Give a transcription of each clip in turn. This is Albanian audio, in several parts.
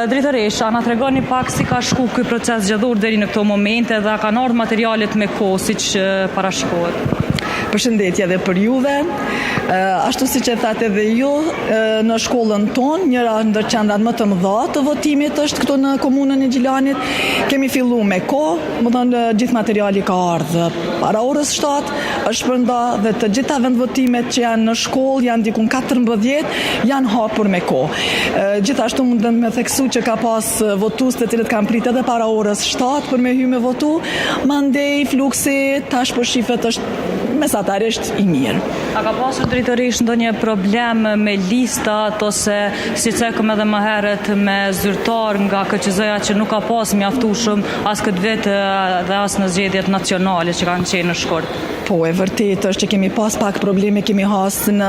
Drejtoresh, a na tregoni pak si ka shku ky proces zgjedhor deri në këto momente dhe a kanë ardhur materialet me kohë siç parashikohet? Përshëndetje edhe për juve. Ashtu siç e thatë edhe ju, në shkollën tonë, njëra ndër qendrat më të mëdha të votimit është këtu në komunën e Gjilanit. Kemi filluar me kohë, më thënë gjithë materiali ka ardhur para orës 7, është përnda dhe të gjitha vendvotimet që janë në shkollë, janë dikun 14, janë hapur me kohë. Gjithashtu mundem me theksu që ka pas votues të cilët kanë pritë edhe para orës 7 për me hy me votu, mandej fluksi tash për shifet është mesatarisht i mirë. A ka pasur drejtoresh ndonjë problem me listat ose si cekëm edhe më herët me zyrtar nga KQZ-ja që nuk ka pas mjaftueshëm as këtë vit dhe as në zgjedhjet nacionale që kanë qenë në shkurt? Po, e vërtet është që kemi pas pak probleme, kemi hasë në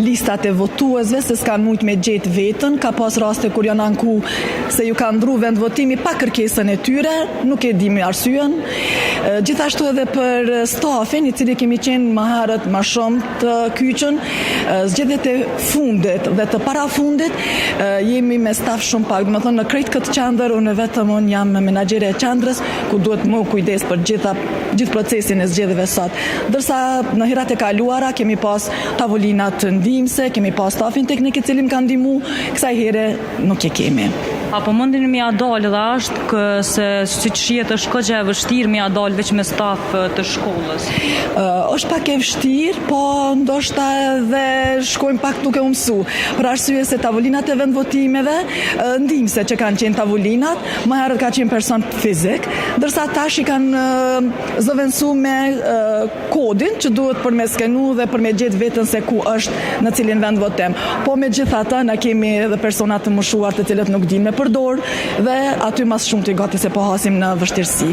listat e votuesve, se s'kan mujt me gjetë vetën, ka pas raste kur janë anku se ju ka ndru vend votimi pa kërkesën e tyre, nuk e dimi arsyen. Gjithashtu edhe për stafin, i cili kemi qenë më herët më shumë të kyçën, zgjedhjet e fundit dhe të parafundit, jemi me staf shumë pak. Do të thonë në krejt këtë qendër, unë vetëm jam menaxhere e qendrës, ku duhet më kujdes për gjithë procesin e zgjedhjeve sot. Ndërsa në herat e kaluara kemi pas tavolinat ndihmëse, kemi pas stafin teknik i cili më ka ndihmu, kësaj here nuk e kemi. Apo mundin mi a dalë dhe është se siç shihet është kogja e vështirë mi a dalë veç me staf të shkollës? Është pak e vështirë, po ndoshta edhe shkojmë pak duke u mësu. Për arsye se tavolinat e vendvotimeve, ndihmëse që kanë qenë tavolinat, më herët ka qenë person fizik, ndërsa tash i kanë zëvendësu me kodin që duhet për me skenu dhe për me gjetë vetën se ku është në cilin vend votim. Po megjithatë na kemi edhe persona të moshuar të cilët nuk dinë me përdor dhe aty mas shumë të gati se po hasim në vështirësi.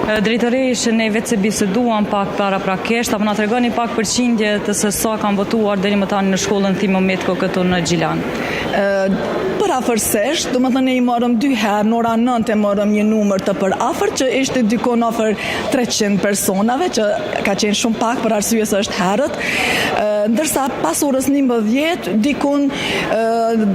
Drejtoresh, ne vetë se biseduam pak paraprakisht, apo na tregoni pak përqindjet se sa kanë votuar deri më tani në shkollën Thimo Metko këtu në Gjilan? Përafërsisht, do më thënë i morëm 2 herë, në ora 9 e morëm një numër të përafër që ishte dikon ofër 300 personave, që ka qenë shumë pak për arsye se është herët, ndërsa pas orës 11 dikun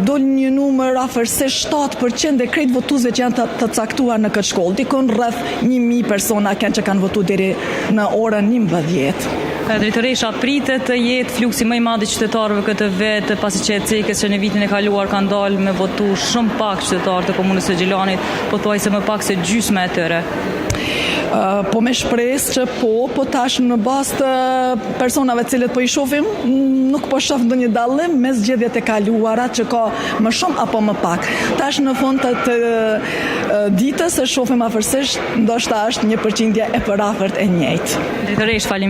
dol një numër afërsisht 7% dhe krejt votuesve që janë të caktuar në këtë shkollë, dikun rreth 1000 persona që kanë votu deri në orën 11. Drejtoresh, a pritet të jetë fluksi më i madh i qytetarëve këtë vit, pasi që cekës që në vitin e kaluar kanë dalë me votu shumë pak qytetarë të komunës së Gjilanit, pothuajse më pak se gjysma e tyre? Po me shpresë që po tash në bazë të personave cilët po i shohim, nuk po shoh ndonjë dallim mes zgjedhjet e kaluara që ka më shumë apo më pak. Tash në fund të ditës e shohim afërsisht, ndoshta është një përqindje e përafërt e njëjtë. Drejtoresh,